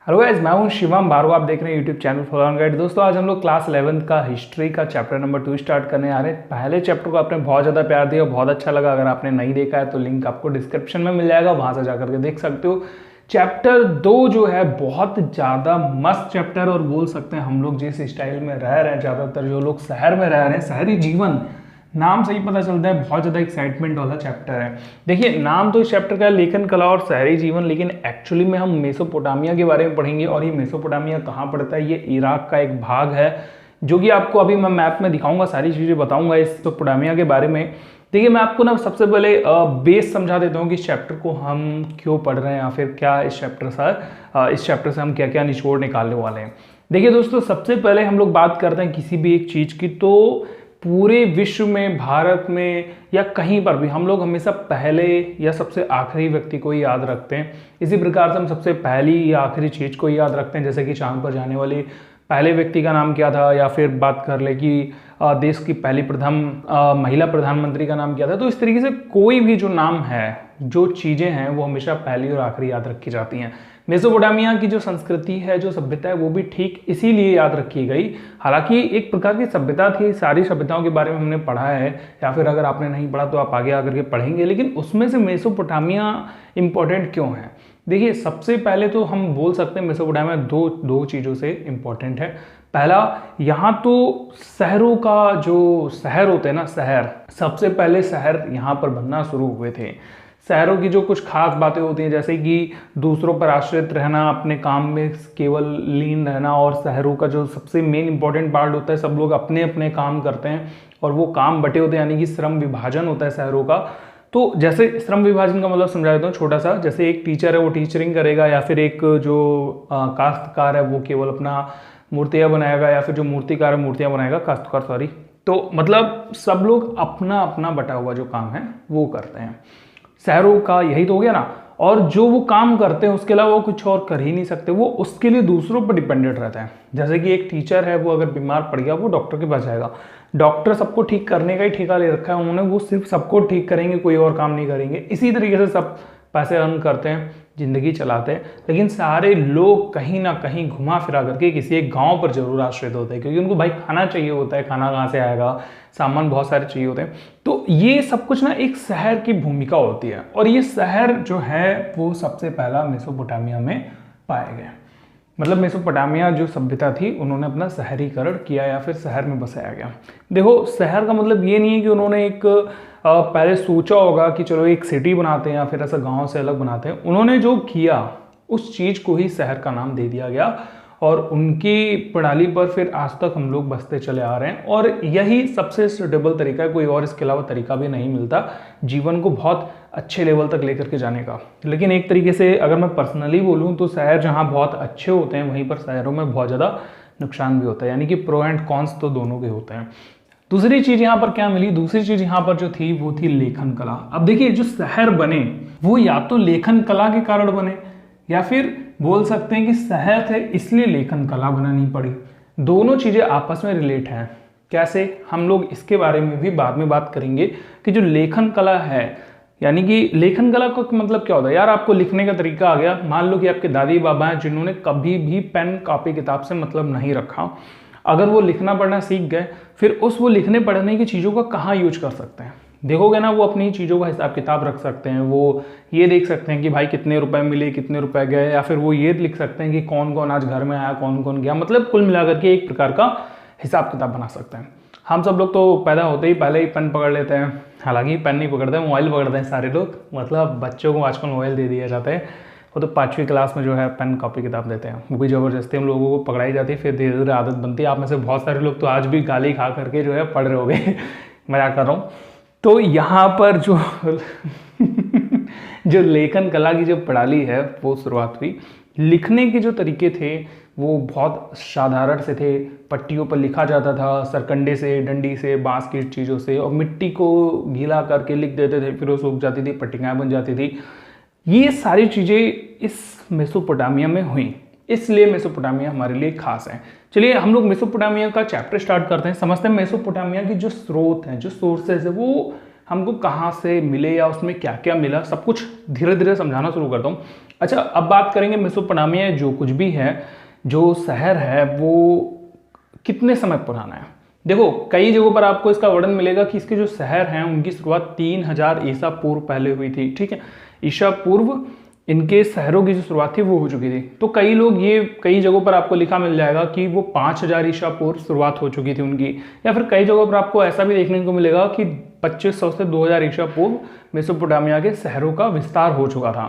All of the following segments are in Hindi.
हेलो गाइस, मैं हूं शिवम भार्गव। आप देख रहे हैं YouTube channel follow on guide. दोस्तों, आज हम लोग क्लास 11 का हिस्ट्री का चैप्टर नंबर 2 स्टार्ट करने आ रहे हैं। पहले चैप्टर को आपने बहुत ज़्यादा प्यार दिया, बहुत अच्छा लगा। अगर आपने नहीं देखा है तो लिंक आपको डिस्क्रिप्शन में मिल जाएगा, वहाँ से जाकर के देख सकते हो। चैप्टर 2 जो है बहुत ज़्यादा मस्त चैप्टर, और बोल सकते हैं हम लोग जिस स्टाइल में रह रहे हैं, ज़्यादातर जो लोग शहर में रह रहे हैं, शहरी जीवन नाम से ही पता चलता है बहुत ज़्यादा एक्साइटमेंट वाला चैप्टर है। देखिए, नाम तो इस चैप्टर का है लेखन कला और शहरी जीवन, लेकिन एक्चुअली में हम मेसोपोटामिया के बारे में पढ़ेंगे। और ये मेसोपोटामिया कहाँ पड़ता है? ये इराक का एक भाग है, जो कि आपको अभी मैं मैप में दिखाऊंगा, सारी चीज़ें बताऊंगा इस मेसोपोटामिया के बारे में। देखिए, मैं आपको ना सबसे पहले बेस समझा देता हूँ कि इस चैप्टर को हम क्यों पढ़ रहे हैं, या फिर क्या इस चैप्टर से हम क्या क्या निचोड़ निकालने वाले हैं। देखिए दोस्तों, सबसे पहले हम लोग बात करते हैं किसी भी एक चीज़ की, तो पूरे विश्व में, भारत में या कहीं पर भी हम लोग हमेशा पहले या सबसे आखिरी व्यक्ति को ही याद रखते हैं। इसी प्रकार से हम सबसे पहली या आखिरी चीज़ को ही याद रखते हैं, जैसे कि चांद पर जाने वाली पहले व्यक्ति का नाम क्या था, या फिर बात कर ले कि देश की पहली प्रथम महिला प्रधानमंत्री का नाम क्या था। तो इस तरीके से कोई भी जो नाम है, जो चीज़ें हैं, वो हमेशा पहली और आखिरी याद रखी जाती हैं। मेसोपोटामिया की जो संस्कृति है, जो सभ्यता है, वो भी ठीक इसीलिए याद रखी गई। हालांकि एक प्रकार की सभ्यता थी, सारी सभ्यताओं के बारे में हमने पढ़ा है, या फिर अगर आपने नहीं पढ़ा तो आप आगे आकर के पढ़ेंगे, लेकिन उसमें से मेसोपोटामिया इंपॉर्टेंट क्यों है? देखिए, सबसे पहले तो हम बोल सकते हैं मेसोपोटामिया दो चीज़ों से इम्पोर्टेंट है। पहला, यहाँ तो शहरों का जो शहर होते हैं ना, शहर, सबसे पहले शहर यहाँ पर बनना शुरू हुए थे। शहरों की जो कुछ खास बातें होती हैं, जैसे कि दूसरों पर आश्रित रहना, अपने काम में केवल लीन रहना, और शहरों का जो सबसे मेन इंपॉर्टेंट पार्ट होता है, सब लोग अपने अपने काम करते हैं और वो काम बटे होते हैं, यानी कि श्रम विभाजन होता है शहरों का। तो जैसे श्रम विभाजन का मतलब समझा देता हूँ छोटा सा। जैसे एक टीचर है वो टीचरिंग करेगा, या फिर एक जो काश्तकार है वो केवल अपना मूर्तियाँ बनाएगा, या फिर जो मूर्तिकार है मूर्तियाँ बनाएगा, काश्तकार सॉरी। तो मतलब सब लोग अपना अपना बटा हुआ जो काम है वो करते हैं। शहरों का यही तो हो गया ना। और जो वो काम करते हैं उसके अलावा वो कुछ और कर ही नहीं सकते, वो उसके लिए दूसरों पर डिपेंडेंट रहते हैं। जैसे कि एक टीचर है, वो अगर बीमार पड़ गया वो डॉक्टर के पास जाएगा। डॉक्टर सबको ठीक करने का ही ठेका ले रखा है उन्होंने, वो सिर्फ सबको ठीक करेंगे, कोई और काम नहीं करेंगे। इसी तरीके से सब पैसे अर्न करते हैं, जिंदगी चलाते हैं। लेकिन सारे लोग कहीं ना कहीं घुमा फिरा करके किसी एक गांव पर जरूर आश्रित होते हैं, क्योंकि उनको भाई खाना चाहिए होता है, खाना कहाँ से आएगा, सामान बहुत सारे चाहिए होते हैं। तो ये सब कुछ ना एक शहर की भूमिका होती है, और ये शहर जो है वो सबसे पहला मेसोपोटामिया में पाए गए। मतलब मेसोपोटामिया जो सभ्यता थी, उन्होंने अपना शहरीकरण किया, या फिर शहर में बसाया गया। देखो, शहर का मतलब ये नहीं है कि उन्होंने एक पहले सोचा होगा कि चलो एक सिटी बनाते हैं, या फिर ऐसा गांव से अलग बनाते हैं। उन्होंने जो किया उस चीज़ को ही शहर का नाम दे दिया गया, और उनकी प्रणाली पर फिर आज तक हम लोग बसते चले आ रहे हैं। और यही सबसे सुटेबल तरीका है, कोई और इसके अलावा तरीका भी नहीं मिलता जीवन को बहुत अच्छे लेवल तक लेकर के जाने का। लेकिन एक तरीके से अगर मैं पर्सनली बोलूँ तो शहर जहाँ बहुत अच्छे होते हैं, वहीं पर शहरों में बहुत ज़्यादा नुकसान भी होता है, यानी कि प्रो एंड कॉन्स तो दोनों के होते हैं। दूसरी चीज़ यहाँ पर क्या मिली? दूसरी चीज़ यहाँ पर जो थी वो थी लेखन कला। अब देखिए, जो शहर बने वो या तो लेखन कला के कारण बने, या फिर बोल सकते हैं कि शहर थे इसलिए लेखन कला बनानी पड़ी। दोनों चीज़ें आपस में रिलेट हैं। कैसे? हम लोग इसके बारे में भी बाद में बात करेंगे कि जो लेखन कला है, यानी कि लेखन कला का मतलब क्या होता है। यार, आपको लिखने का तरीका आ गया। मान लो कि आपके दादी बाबा हैं जिन्होंने कभी भी पेन कॉपी किताब से मतलब नहीं रखा, अगर वो लिखना पढ़ना सीख गए, फिर वो लिखने पढ़ने की चीज़ों का कहाँ यूज कर सकते हैं? देखोगे ना, वो अपनी चीज़ों का हिसाब किताब रख सकते हैं। वो ये देख सकते हैं कि भाई कितने रुपए मिले, कितने रुपए गए, या फिर वो ये लिख सकते हैं कि कौन कौन आज घर में आया, कौन कौन गया। मतलब कुल मिलाकर के एक प्रकार का हिसाब किताब बना सकते हैं। हम सब लोग तो पैदा होते ही पहले ही पेन पकड़ लेते हैं। हालांकि पेन नहीं पकड़ते, मोबाइल पकड़ते हैं सारे लोग। मतलब बच्चों को आजकल मोबाइल दे दिया जाता है, वो तो 5वीं क्लास में जो है पेन कॉपी किताब देते हैं, वो भी ज़बरदस्ती हम लोगों को पकड़ाई जाती है, फिर धीरे धीरे आदत बनती है। आप में से बहुत सारे लोग तो आज भी गाली खा करके जो है पढ़ रहे होंगे। मजाक कर रहा हूँ। तो यहाँ पर जो जो लेखन कला की जो प्रणाली है वो शुरुआत हुई। लिखने के जो तरीके थे वो बहुत साधारण से थे। पट्टियों पर लिखा जाता था, सरकंडे से, डंडी से, बांस की चीज़ों से, और मिट्टी को गीला करके लिख देते थे, फिर वो सूख जाती थी, पट्टियाँ बन जाती थी। ये सारी चीज़ें इस मेसोपोटामिया में हुई, इसलिए मेसोपोटामिया हमारे लिए खास है। चलिए हम लोग मेसोपोटामिया का चैप्टर स्टार्ट करते हैं, समझते हैं मेसोपोटामिया की जो स्रोत हैं, जो सोर्सेज है, वो हमको कहाँ से मिले या उसमें क्या क्या मिला, सब कुछ धीरे धीरे समझाना शुरू करता हूँ। अच्छा, अब बात करेंगे मेसोपोटामिया जो कुछ भी है, जो शहर है वो कितने समय पुराना है। देखो कई जगहों पर आपको इसका वर्णन मिलेगा कि इसके जो शहर हैं उनकी शुरुआत 3000 ईसा पूर्व पहले हुई थी। ठीक है, ईसा पूर्व इनके शहरों की जो शुरुआत थी वो हो चुकी थी। तो कई लोग ये कई जगहों पर आपको लिखा मिल जाएगा कि वो 5000 ईसा पूर्व शुरुआत हो चुकी थी उनकी, या फिर कई जगहों पर आपको ऐसा भी देखने को मिलेगा कि 2500 से 2000 ईसा पूर्व मेसोपोटामिया के शहरों का विस्तार हो चुका था।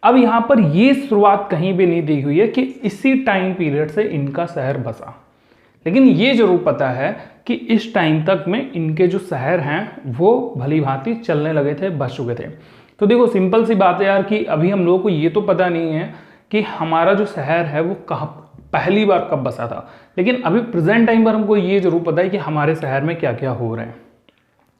अब यहाँ पर ये शुरुआत कहीं भी नहीं दी हुई है कि इसी टाइम पीरियड से इनका शहर बसा, लेकिन ये जरूर पता है कि इस टाइम तक में इनके जो शहर हैं वो भली भांति चलने लगे थे, बस चुके थे। तो देखो सिंपल सी बात है यार कि अभी हम लोगों को ये तो पता नहीं है कि हमारा जो शहर है वो कहाँ पहली बार कब बसा था, लेकिन अभी प्रेजेंट टाइम पर हमको ये जरूर पता है कि हमारे शहर में क्या क्या हो रहे हैं,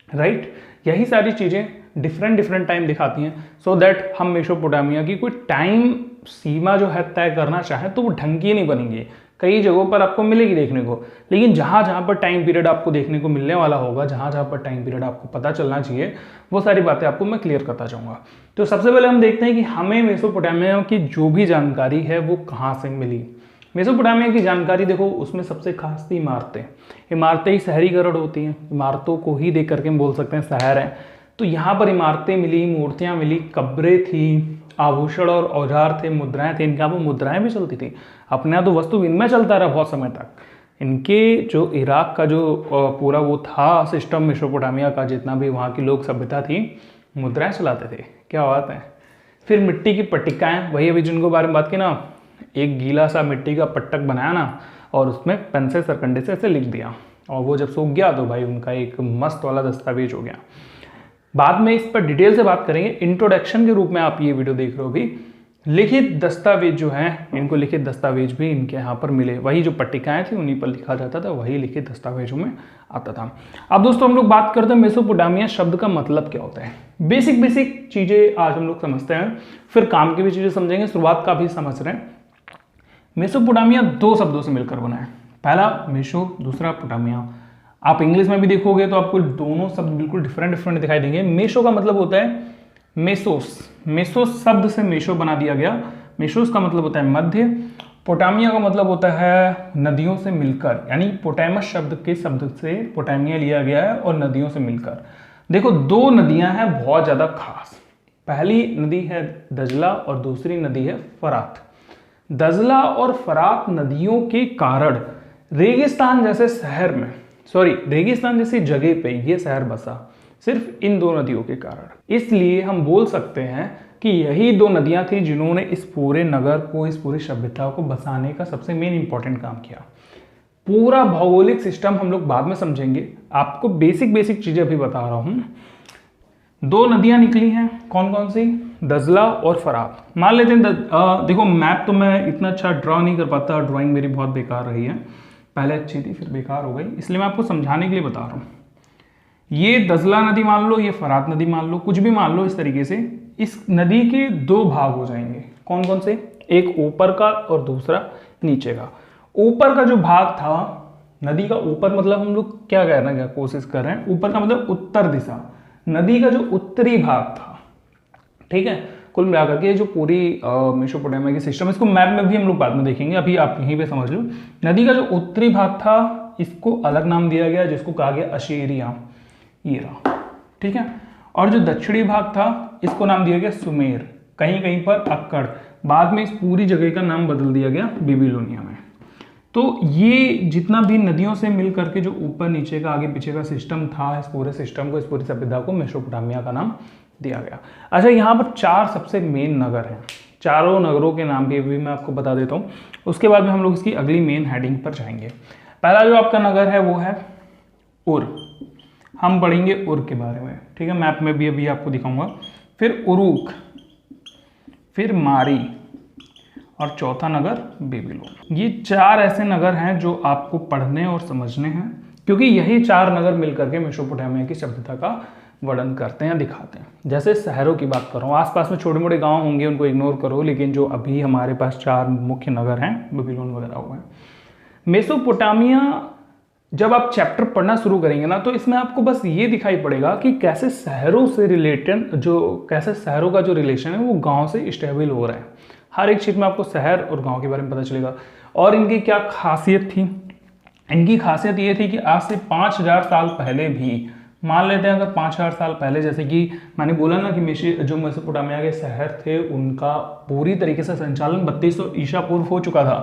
राइट। यही सारी चीज़ें डिफरेंट टाइम दिखाती हैं, सो दैट हम मेसोपोटामिया की कोई टाइम सीमा जो है तय करना चाहें तो वो ढंग की नहीं बनेंगी। कई जगहों पर आपको मिलेगी देखने को, लेकिन जहाँ जहाँ पर टाइम पीरियड आपको देखने को मिलने वाला होगा, जहाँ जहाँ पर टाइम पीरियड आपको पता चलना चाहिए, वो सारी बातें आपको मैं क्लियर करता जाऊँगा। तो सबसे पहले हम देखते हैं कि हमें मेसोपोटामिया की जो भी जानकारी है वो कहाँ से मिली। मेसोपोटामिया की जानकारी देखो, उसमें सबसे खास थी इमारतें। इमारतें ही शहरीकरण होती हैं, इमारतों को ही देख करके हम बोल सकते हैं शहर है। तो यहाँ पर इमारतें मिली, मूर्तियाँ मिली, कब्रें थी, आभूषण और औजार थे, मुद्राएं थी। इनके यहाँ पर मुद्राएं भी चलती थी। अपने यहाँ तो वस्तु विनिमय चलता रहा बहुत समय तक। इनके जो इराक का जो पूरा वो था सिस्टम मेसोपोटामिया का, जितना भी वहाँ की लोक सभ्यता थी, मुद्राएं चलाते थे। क्या बात है। फिर मिट्टी की पट्टिकाएँ, वही अभी जिनको बारे में बात की ना, एक गीला सा मिट्टी का पट्टक बनाया ना और उसमें पेन से सरकंडे से ऐसे लिख दिया, और वो जब सूख गया तो भाई उनका एक मस्त वाला दस्तावेज हो गया। बाद में इस पर डिटेल से बात करेंगे। इंट्रोडक्शन के रूप में आप ये वीडियो देख रहे हो भी, लिखित दस्तावेज जो हैं, इनको लिखित दस्तावेज भी इनके यहाँ पर मिले। वही जो पट्टिकाएँ थी उन्हीं पर लिखा जाता था, वही लिखित दस्तावेजों में आता था। अब दोस्तों हम लोग बात करते हैं मेसोपोटामिया शब्द का मतलब क्या होता है। बेसिक चीज़ें आज हम लोग समझते हैं, फिर काम की भी चीज़ें समझेंगे, शुरुआत का भी समझ रहे हैं। मेसोपोटामिया दो शब्दों से मिलकर बना है, पहला मेसो, दूसरा पोटामिया। आप इंग्लिश में भी देखोगे तो आपको दोनों शब्द बिल्कुल डिफरेंट दिखाई देंगे। मेसो का मतलब होता है मेसोस, मेसोस शब्द से मेसो बना दिया गया। मेसोस का मतलब होता है मध्य। पोटामिया का मतलब होता है नदियों से मिलकर, यानी पोटामस शब्द के शब्द से पोटामिया लिया गया है और नदियों से मिलकर। देखो दो नदियां हैं बहुत ज़्यादा खास। पहली नदी है दजला और दूसरी नदी है फरात। दजला और फरात नदियों के कारण रेगिस्तान जैसे शहर में, रेगिस्तान जैसी जगह पे ये शहर बसा, सिर्फ इन दो नदियों के कारण। इसलिए हम बोल सकते हैं कि यही दो नदियां थी जिन्होंने इस पूरे नगर को, इस पूरी सभ्यता को बसाने का सबसे मेन इंपॉर्टेंट काम किया। पूरा भौगोलिक सिस्टम हम लोग बाद में समझेंगे, आपको बेसिक चीजें अभी बता रहा हूं। दो नदियां निकली हैं, कौन कौन सी, दजला और फरात। मान लेते हैं देखो मैप तो मैं इतना अच्छा ड्रॉ नहीं कर पाता, ड्राइंग मेरी बहुत बेकार रही है, पहले अच्छी थी फिर बेकार हो गई, इसलिए मैं आपको समझाने के लिए बता रहा हूँ। ये दजला नदी मान लो, ये फरात नदी मान लो, कुछ भी मान लो, इस तरीके से इस नदी के दो भाग हो जाएंगे। कौन कौन से, एक ऊपर का और दूसरा नीचे का। ऊपर का जो भाग था नदी का, ऊपर मतलब हम लोग क्या कहना क्या कोशिश कर रहे हैं, ऊपर का मतलब उत्तर दिशा, नदी का जो उत्तरी भाग था, ठीक है। कुल मिलाकर के जो पूरी मेसोपोटामिया की सिस्टम, इसको मैप में भी हम लोग बाद में देखेंगे, अभी आप यहीं पे समझ लो। नदी का जो उत्तरी भाग था इसको अलग नाम दिया गया, जिसको कहा गया अशीरिया, ये रहा, ठीक है। और जो दक्षिणी भाग था इसको नाम दिया गया सुमेर, कहीं कहीं पर अक्कड़। बाद में इस पूरी जगह का नाम बदल दिया गया बेबीलोनिया में। तो ये जितना भी नदियों से मिल करके जो ऊपर नीचे का आगे पीछे का सिस्टम था, इस पूरे सिस्टम को, इस पूरी सभ्यता को मेसोपोटामिया का नाम दिया गया। अच्छा, यहाँ पर चार सबसे मेन नगर हैं, चारों नगरों के नाम भी मैं आपको बता देता हूँ, उसके बाद में हम लोग इसकी अगली मेन हेडिंग पर जाएंगे। पहला जो आपका नगर है वो है उर, हम पढ़ेंगे उर के बारे में, ठीक है, मैप में भी अभी आपको दिखाऊंगा। फिर उरूक, फिर मारी, और चौथा नगर बेबीलोन। ये चार ऐसे नगर हैं जो आपको पढ़ने और समझने हैं, क्योंकि यही चार नगर मिलकर के मेसोपोटामिया की सभ्यता का वर्णन करते हैं, दिखाते हैं। जैसे शहरों की बात कर रहा हूँ, आसपास में छोटे मोटे गांव होंगे, उनको इग्नोर करो, लेकिन जो अभी हमारे पास चार मुख्य नगर हैं, बेबीलोन वगैरह हुए हैं। मेसोपोटामिया जब आप चैप्टर पढ़ना शुरू करेंगे ना, तो इसमें आपको बस ये दिखाई पड़ेगा कि कैसे शहरों से रिलेटेड कैसे शहरों का जो रिलेशन है वो गांव से स्टेबल हो रहा है। हर एक चीज़ में आपको शहर और गांव के बारे में पता चलेगा। और इनकी क्या खासियत थी? इनकी खासियत ये थी कि आज से 5000 साल पहले भी, मान लेते हैं अगर 5000 साल पहले, जैसे कि मैंने बोला ना कि जो मेसोपोटामिया के शहर थे उनका पूरी तरीके से संचालन 3200 ईसा पूर्व हो चुका था।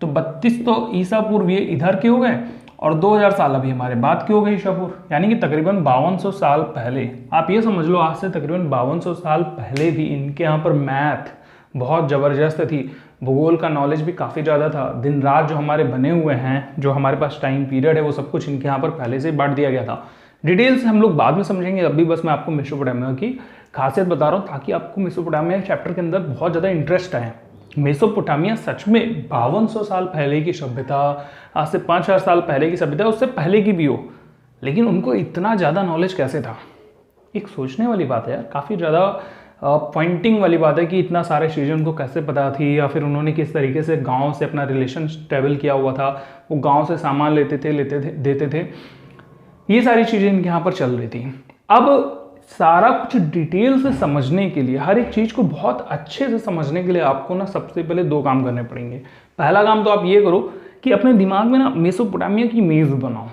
तो 3200 ईसा पूर्व ये इधर के हो गए और 2000 साल अभी हमारे बाद के हो गए ईसा पूर्व, यानी कि तकरीबन 5200 साल पहले। आप ये समझ लो आज से तकरीबन 5200 साल पहले भी इनके यहाँ पर मैथ बहुत ज़बरदस्त थी, भूगोल का नॉलेज भी काफ़ी ज़्यादा था। दिन रात जो हमारे बने हुए हैं, जो हमारे पास टाइम पीरियड है, वो सब कुछ इनके यहाँ पर पहले से बांट दिया गया था। डिटेल्स हम लोग बाद में समझेंगे, अभी बस मैं आपको मेसोपोटामिया की खासियत बता रहा हूँ ताकि आपको मेसोपोटामिया चैप्टर के अंदर बहुत ज़्यादा इंटरेस्ट आए। मेसोपोटामिया सच में 5200 साल पहले की सभ्यता, आज से 5000 साल पहले की सभ्यता, उससे पहले की भी हो, लेकिन उनको इतना ज़्यादा नॉलेज कैसे था? एक सोचने वाली बात है यार, काफ़ी ज़्यादा पॉइंटिंग वाली बात है कि इतना सारे चीज़ें उनको कैसे पता थी, या फिर उन्होंने किस तरीके से गांव से अपना रिलेशन स्टेबल किया हुआ था, वो गांव से सामान लेते थे देते थे, ये सारी चीज़ें इनके यहाँ पर चल रही थी। अब सारा कुछ डिटेल से समझने के लिए, हर एक चीज़ को बहुत अच्छे से समझने के लिए आपको ना सबसे पहले 2 काम करने पड़ेंगे। पहला काम तो आप ये करो कि अपने दिमाग में ना मेसोपोटामिया की इमेज बनाओ।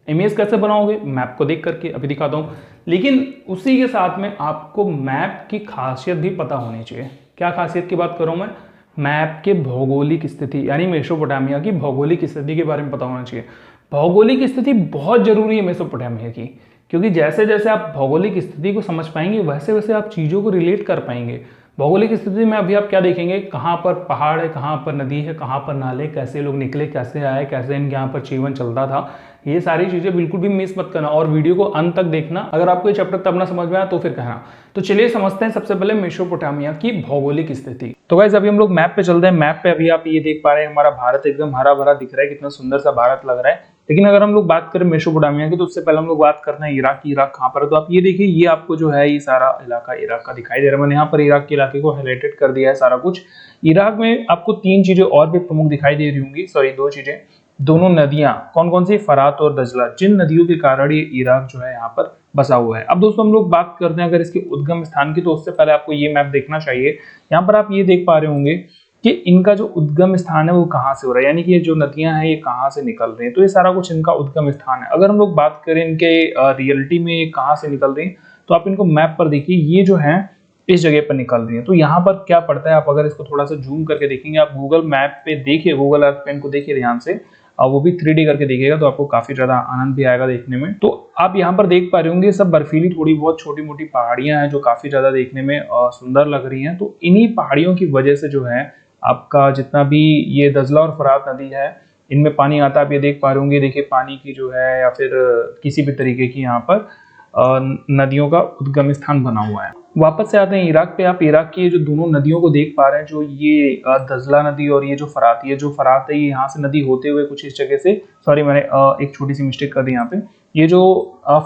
इमेज कैसे बनाओगे? मैप को देख करके, अभी दिखाता हूँ। लेकिन उसी के साथ में आपको मैप की खासियत भी पता होनी चाहिए। क्या खासियत की बात कर रहा हूँ मैं? मैप के भौगोलिक स्थिति, यानी मेसोपोटामिया की भौगोलिक स्थिति के बारे में पता होना चाहिए। भौगोलिक स्थिति बहुत जरूरी है मेसोपोटामिया की, क्योंकि जैसे जैसे आप भौगोलिक स्थिति को समझ पाएंगे वैसे वैसे आप चीज़ों को रिलेट कर पाएंगे। भौगोलिक स्थिति में अभी आप क्या देखेंगे, कहाँ पर पहाड़ है, कहाँ पर नदी है, कहाँ पर नाले, कैसे लोग निकले, कैसे आए, कैसे इनके यहाँ पर जीवन चलता था, ये सारी चीज़ें बिल्कुल भी मिस मत करना और वीडियो को अंत तक देखना। अगर आपको ये चैप्टर तब ना समझ में आया तो फिर कहना। तो चलिए समझते हैं सबसे पहले मेसोपोटामिया की भौगोलिक स्थिति। तो गाइस अभी हम लोग मैप पे चलते हैं। मैप पे अभी आप ये देख पा रहे हैं हमारा भारत एकदम हरा भरा दिख रहा है, कितना सुंदर सा भारत लग रहा है। लेकिन अगर हम लोग बात करें मेसोपोटामिया की तो उससे पहले हम लोग बात करते हैं इराक की। इराक कहाँ पर है? तो आप ये देखिए, ये आपको जो है ये सारा इलाका इराक का दिखाई दे रहा है। मैंने यहाँ पर इराक के इलाके को हाईलाइटेड कर दिया है सारा कुछ। इराक में आपको 3 चीजें और भी प्रमुख दिखाई दे रही होंगी, सॉरी 2 चीजें। दोनों नदियां कौन कौन सी? फरात और दजला, जिन नदियों के कारण ये इराक जो है यहाँ पर बसा हुआ है। अब दोस्तों हम लोग बात करते हैं अगर इसके उद्गम स्थान की, तो उससे पहले आपको ये मैप देखना चाहिए। यहाँ पर आप ये देख पा रहे होंगे कि इनका जो उद्गम स्थान है वो कहाँ से हो रहा है, यानी कि ये जो नदियां हैं ये कहाँ से निकल रही हैं। तो ये सारा कुछ इनका उद्गम स्थान है। अगर हम लोग बात करें इनके रियलिटी में ये कहाँ से निकल रही हैं, तो आप इनको मैप पर देखिए, ये जो है इस जगह पर निकल रही है। तो यहाँ पर क्या पड़ता है, आप अगर इसको थोड़ा सा जूम करके देखेंगे, आप गूगल मैप पे देखिए, गूगल अर्थ पे इनको देखिए ध्यान से, वो भी 3D करके देखिएगा तो आपको काफी ज्यादा आनंद भी आएगा देखने में। तो आप यहाँ पर देख पा रहे होंगे सब बर्फीली थोड़ी बहुत छोटी मोटी पहाड़ियां हैं जो काफी ज्यादा देखने में सुंदर लग रही हैं। तो इन्हीं पहाड़ियों की वजह से जो है आपका जितना भी ये दजला और फरात नदी है इनमें पानी आता है। आप ये देख पा रहे होंगे, देखिए पानी की जो है या फिर किसी भी तरीके की यहाँ पर नदियों का उद्गम स्थान बना हुआ है। वापस से आते हैं इराक पे। आप इराक की जो दोनों नदियों को देख पा रहे हैं, जो ये दजला नदी और ये जो फरात है, जो फरात है ये यहाँ से नदी होते हुए कुछ इस जगह से, सॉरी मैंने एक छोटी सी मिस्टेक कर दी यहाँ पे। ये जो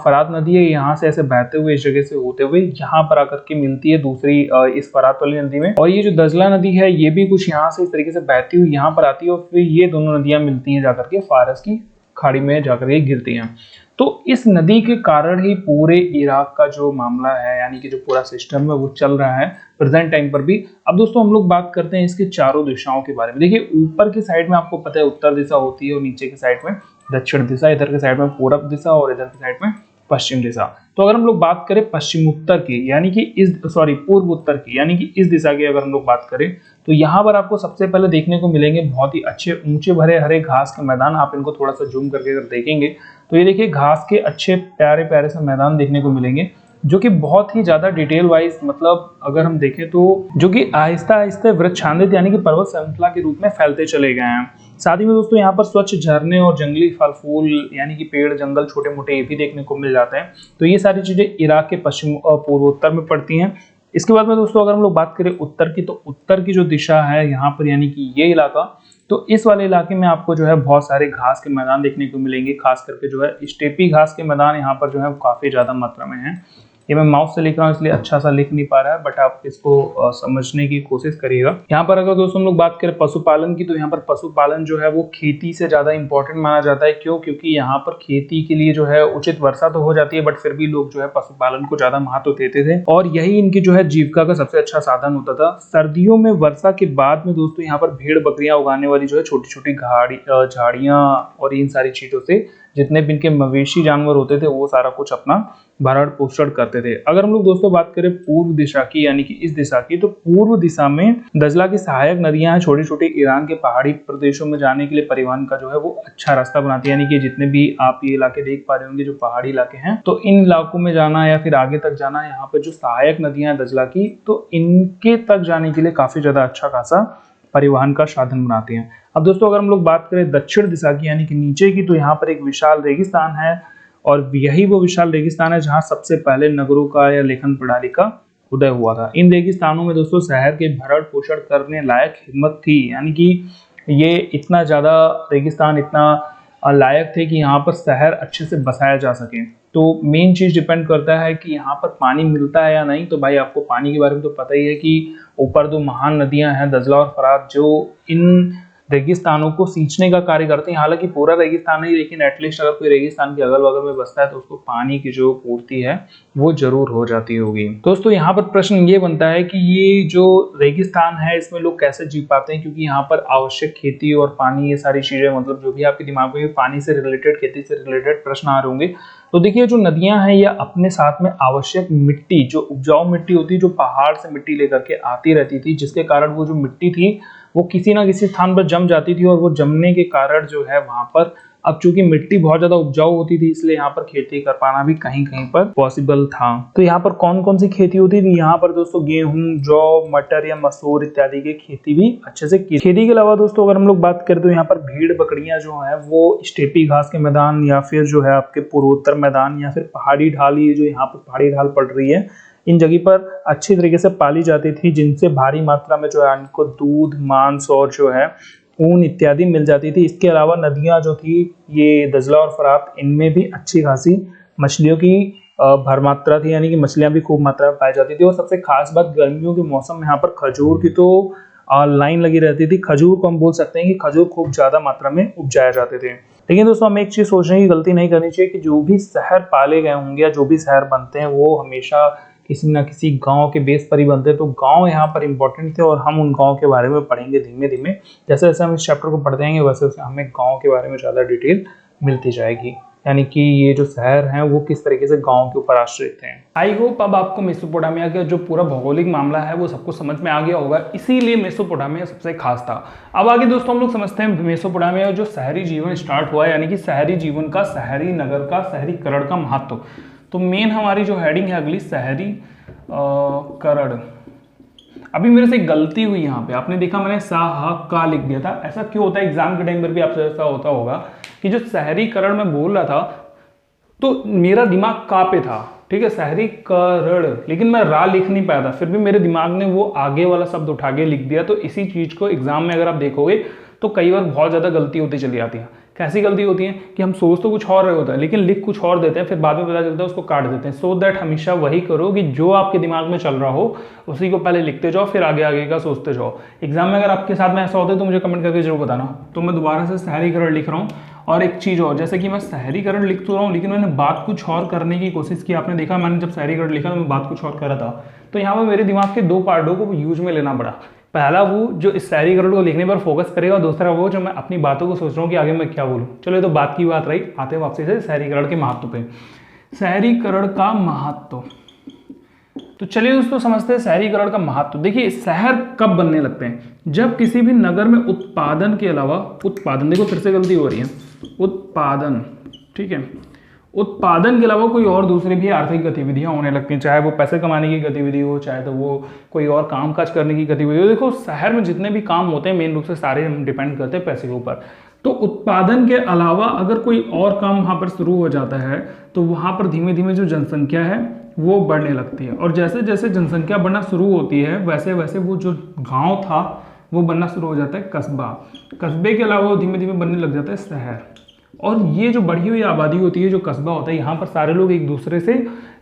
फरात नदी है यहाँ से ऐसे बहते हुए इस जगह से होते हुए यहाँ पर आकर के मिलती है दूसरी इस फरात वाली नदी में। और ये जो दजला नदी है ये भी कुछ यहाँ से इस तरीके से बहती हुई यहाँ पर आती है और फिर ये दोनों नदियां मिलती हैं जाकर के फारस की खाड़ी में जाकर के गिरती हैं। तो इस नदी के कारण ही पूरे इराक का जो मामला है, यानी कि जो पूरा सिस्टम है वो चल रहा है प्रेजेंट टाइम पर भी। अब दोस्तों हम लोग बात करते हैं इसके चारों दिशाओं के बारे में। देखिए ऊपर की साइड में आपको पता है उत्तर दिशा होती है और नीचे की साइड में दक्षिण दिशा, इधर के साइड में पूरब दिशा और इधर की साइड में पश्चिम दिशा। तो अगर हम लोग बात करें पश्चिम उत्तर की, यानी कि पूर्व उत्तर की, यानी कि इस दिशा की अगर हम लोग बात करें तो यहाँ पर आपको सबसे पहले देखने को मिलेंगे बहुत ही अच्छे ऊंचे भरे हरे घास के मैदान। आप इनको थोड़ा सा जूम करके अगर देखेंगे तो ये देखिए घास के अच्छे प्यारे प्यारे से मैदान देखने को मिलेंगे, जो कि बहुत ही ज्यादा डिटेल वाइज, मतलब अगर हम देखें तो जो कि आहिस्ता आहिस्ता वृक्षांदित यानी कि पर्वत श्रृंखला के रूप में फैलते चले गए हैं। साथ ही में दोस्तों यहाँ पर स्वच्छ झरने और जंगली फल फूल यानी कि पेड़ जंगल छोटे मोटे ये भी देखने को मिल जाते हैं। तो ये सारी चीजें इराक के पश्चिम और पूर्वोत्तर में पड़ती हैं। इसके बाद में दोस्तों अगर हम लोग बात करें उत्तर की, तो उत्तर की जो दिशा है यहाँ पर यानी कि ये इलाका, तो इस वाले इलाके में आपको जो है बहुत सारे घास के मैदान देखने को मिलेंगे। खास करके जो है स्टेपी घास के मैदान यहाँ पर जो है काफी ज्यादा मात्रा में है। ये मैं माउस से लिख रहा हूँ इसलिए अच्छा सा लिख नहीं पा रहा है, बट आप इसको समझने की कोशिश करिएगा। यहाँ पर अगर दोस्तों हम लोग बात करें पशुपालन की, तो यहाँ पर पशुपालन जो है वो खेती से ज्यादा इंपॉर्टेंट माना जाता है। क्यों? क्योंकि यहाँ पर खेती के लिए जो है उचित वर्षा तो हो जाती है, बट फिर भी लोग जो है पशुपालन को ज्यादा महत्व देते थे और यही इनकी जो है जीविका का सबसे अच्छा साधन होता था। सर्दियों में वर्षा के बाद में दोस्तों यहाँ पर भेड़ बकरियां उगाने वाली जो है छोटी छोटी झाड़ियां और इन सारी चीजों से जितने भी इनके मवेशी जानवर होते थे वो सारा कुछ अपना भरण पोषण करते थे। अगर हम लोग दोस्तों बात करें पूर्व दिशा की, यानी कि इस दिशा की, तो पूर्व दिशा में दजला की सहायक नदियां हैं छोटी छोटी, ईरान के पहाड़ी प्रदेशों में जाने के लिए परिवहन का जो है वो अच्छा रास्ता बनाती है। यानी कि जितने भी आप ये इलाके देख पा रहे होंगे जो पहाड़ी इलाके हैं, तो इन इलाकों में जाना या फिर आगे तक जाना, यहाँ पे जो सहायक नदियां हैं दजला की, तो इनके तक जाने के लिए काफी ज्यादा अच्छा खासा परिवहन का साधन बनाती हैं। अब दोस्तों अगर हम लोग बात करें दक्षिण दिशा की, यानी कि नीचे की, तो यहाँ पर एक विशाल रेगिस्तान है और यही वो विशाल रेगिस्तान है जहाँ सबसे पहले नगरों का या लेखन प्रणाली का उदय हुआ था। इन रेगिस्तानों में दोस्तों शहर के भरण पोषण करने लायक हिम्मत थी, यानी कि ये इतना ज्यादा रेगिस्तान इतना लायक थे कि यहाँ पर शहर अच्छे से बसाया जा सके। तो मेन चीज डिपेंड करता है कि यहाँ पर पानी मिलता है या नहीं। तो भाई आपको पानी के बारे में तो पता ही है कि ऊपर दो महान नदियां हैं दजला और फरात, जो इन रेगिस्तानों को सींचने का कार्य करते हैं। हालांकि पूरा रेगिस्तान नहीं, लेकिन एटलीस्ट अगर कोई रेगिस्तान के अगल बगल में बसता है तो उसको पानी की जो पूर्ति है वो जरूर हो जाती होगी। दोस्तों यहाँ पर प्रश्न ये बनता है कि ये जो रेगिस्तान है इसमें लोग कैसे जी पाते हैं, क्योंकि यहाँ पर आवश्यक खेती और पानी ये सारी चीजें, मतलब जो भी आपके दिमाग में पानी से रिलेटेड, खेती से रिलेटेड प्रश्न आ रहे होंगे, तो देखिए जो नदियां हैं ये अपने साथ में आवश्यक मिट्टी, जो उपजाऊ मिट्टी होती है, जो पहाड़ से मिट्टी लेकर के आती रहती थी, जिसके कारण वो जो मिट्टी थी वो किसी ना किसी स्थान पर जम जाती थी और वो जमने के कारण जो है वहां पर, अब चूंकि मिट्टी बहुत ज्यादा उपजाऊ होती थी इसलिए यहाँ पर खेती कर पाना भी कहीं कहीं पर पॉसिबल था। तो यहाँ पर कौन कौन सी खेती होती थी? यहाँ पर दोस्तों गेहूं, जौ, मटर या मसूर इत्यादि की खेती भी अच्छे से की। खेती के अलावा दोस्तों अगर हम लोग बात करें तो यहाँ पर भेड़ बकरियां जो है वो स्टेपी घास के मैदान या फिर जो है आपके पूर्वोत्तर मैदान या फिर पहाड़ी ढाल, ये जो यहाँ पर पहाड़ी ढाल पड़ रही है, इन जगह पर अच्छी तरीके से पाली जाती थी, जिनसे भारी मात्रा में जो है इनको दूध, मांस और जो है ऊन इत्यादि मिल जाती थी। इसके अलावा नदियां जो थी ये दजला और फरात, इनमें भी अच्छी खासी मछलियों की भर मात्रा थी, यानी कि मछलियां भी खूब मात्रा में पाई जाती थी। और सबसे खास बात, गर्मियों के मौसम में यहाँ पर खजूर की तो लाइन लगी रहती थी। खजूर को हम बोल सकते हैं कि खजूर खूब ज्यादा मात्रा में उपजाए जाते थे। लेकिन दोस्तों हमें एक चीज सोचने की गलती नहीं करनी चाहिए कि जो भी शहर पाले गए होंगे या जो भी शहर बनते हैं वो हमेशा किसी न किसी गांव के बेस पर ही बनते हैं। तो गांव यहाँ पर इंपॉर्टेंट थे और हम उन गांव के बारे में पढ़ेंगे धीमे धीमे। जैसे जैसे हम इस चैप्टर को पढ़ते जाएंगे वैसे वैसे हमें गांव के बारे में ज़्यादा डिटेल मिलती जाएगी, यानी कि ये जो शहर हैं वो किस तरीके से गांव के ऊपर आश्रित हैं। आई होप अब आपको मेसोपोटामिया का जो पूरा भौगोलिक मामला है वो सबको समझ में आ गया होगा, इसीलिए मेसोपोटामिया सबसे खास था। अब आगे दोस्तों हम लोग समझते हैं मेसोपोटामिया जो शहरी जीवन स्टार्ट हुआ, यानी कि शहरी जीवन का, शहरी नगर का, शहरीकरण का महत्व। तो मेन हमारी जो हेडिंग है अगली, शहरी करण। अभी मेरे से गलती हुई यहाँ पे, आपने देखा मैंने सा हा का लिख दिया था। ऐसा क्यों होता है? एग्जाम के टाइम पर भी आपसे ऐसा होता होगा कि जो शहरीकरण में बोल रहा था तो मेरा दिमाग का पे था, ठीक है, शहरीकरण, लेकिन मैं रा लिख नहीं पाया था, फिर भी मेरे दिमाग ने वो आगे वाला शब्द उठा के लिख दिया। तो इसी चीज को एग्जाम में अगर आप देखोगे तो कई बार बहुत ज्यादा गलती होती चली जाती है। कैसी गलती होती है कि हम सोच तो कुछ और रहे होता है लेकिन लिख कुछ और देते हैं, फिर बाद में पता चलता है उसको काट देते हैं। सो दैट हमेशा वही करो कि जो आपके दिमाग में चल रहा हो उसी को पहले लिखते जाओ, फिर आगे आगे का सोचते जाओ। एग्जाम में अगर आपके साथ में ऐसा होता है तो मुझे कमेंट करके जरूर बताना। तो मैं दोबारा से शहरीकरण लिख रहा हूँ। और एक चीज़ और, जैसे कि मैं शहरीकरण लिख तो रहा हूँ लेकिन मैंने बात कुछ और करने की कोशिश की। आपने देखा मैंने जब शहरीकरण लिखा तो मैं बात कुछ और कर रहा था, तो यहाँ पर मेरे दिमाग के दो पार्टों को यूज में लेना पड़ा। पहला वो जो इस शहरीकरण को लिखने पर फोकस करेगा, और दूसरा वो जो मैं अपनी बातों को सोच रहा हूँ कि आगे मैं क्या बोलूँ। चलो ये तो बात की बात रही, आते हैं वापसी से शहरीकरण के महत्व पे। शहरीकरण का महत्व, तो चलिए दोस्तों समझते हैं शहरीकरण का महत्व। देखिए शहर कब बनने लगते हैं? जब किसी भी नगर में उत्पादन के अलावा, उत्पादन, देखो फिर से गलती हो रही है, उत्पादन, ठीक है, उत्पादन के अलावा कोई और दूसरी भी आर्थिक गतिविधियां होने लगती हैं, चाहे वो पैसे कमाने की गतिविधि हो, चाहे तो वो कोई और काम काज करने की गतिविधि हो। देखो शहर में जितने भी काम होते हैं मेन रूप से सारे डिपेंड करते हैं पैसे के ऊपर। तो उत्पादन के अलावा अगर कोई और काम वहाँ पर शुरू हो जाता है तो वहाँ पर धीमे धीमे जो जनसंख्या है वो बढ़ने लगती है, और जैसे जैसे जनसंख्या बढ़ना शुरू होती है वैसे वैसे वो जो गाँव था वो बनना शुरू हो जाता है कस्बा। कस्बे के अलावा वो धीमे धीमे बनने लग जाता है शहर, और ये जो बढ़ी हुई आबादी होती है, जो कस्बा होता है, यहाँ पर सारे लोग एक दूसरे से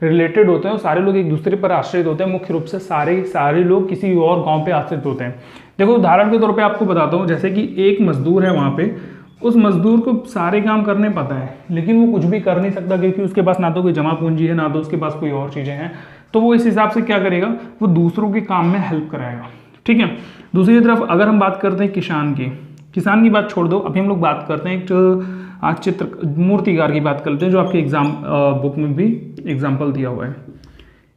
रिलेटेड होते हैं और सारे लोग एक दूसरे पर आश्रित होते हैं। मुख्य रूप से सारे लोग किसी और गांव पे आश्रित होते हैं। देखो उदाहरण के तौर पे आपको बताता हूँ, जैसे कि एक मजदूर है वहाँ पे, उस मजदूर को सारे काम करने पता है, लेकिन वो कुछ भी कर नहीं सकता क्योंकि उसके पास ना तो कोई जमा पूंजी है, ना तो उसके पास कोई और चीज़ें हैं। तो वो इस हिसाब से क्या करेगा, वो दूसरों के काम में हेल्प कराएगा। ठीक है। दूसरी तरफ अगर हम बात करते हैं किसान की बात छोड़ दो, अभी हम लोग बात करते हैं एक आज चित्र मूर्तिकार की बात करते हैं, जो आपके एग्जाम बुक में भी एग्जाम्पल दिया हुआ है।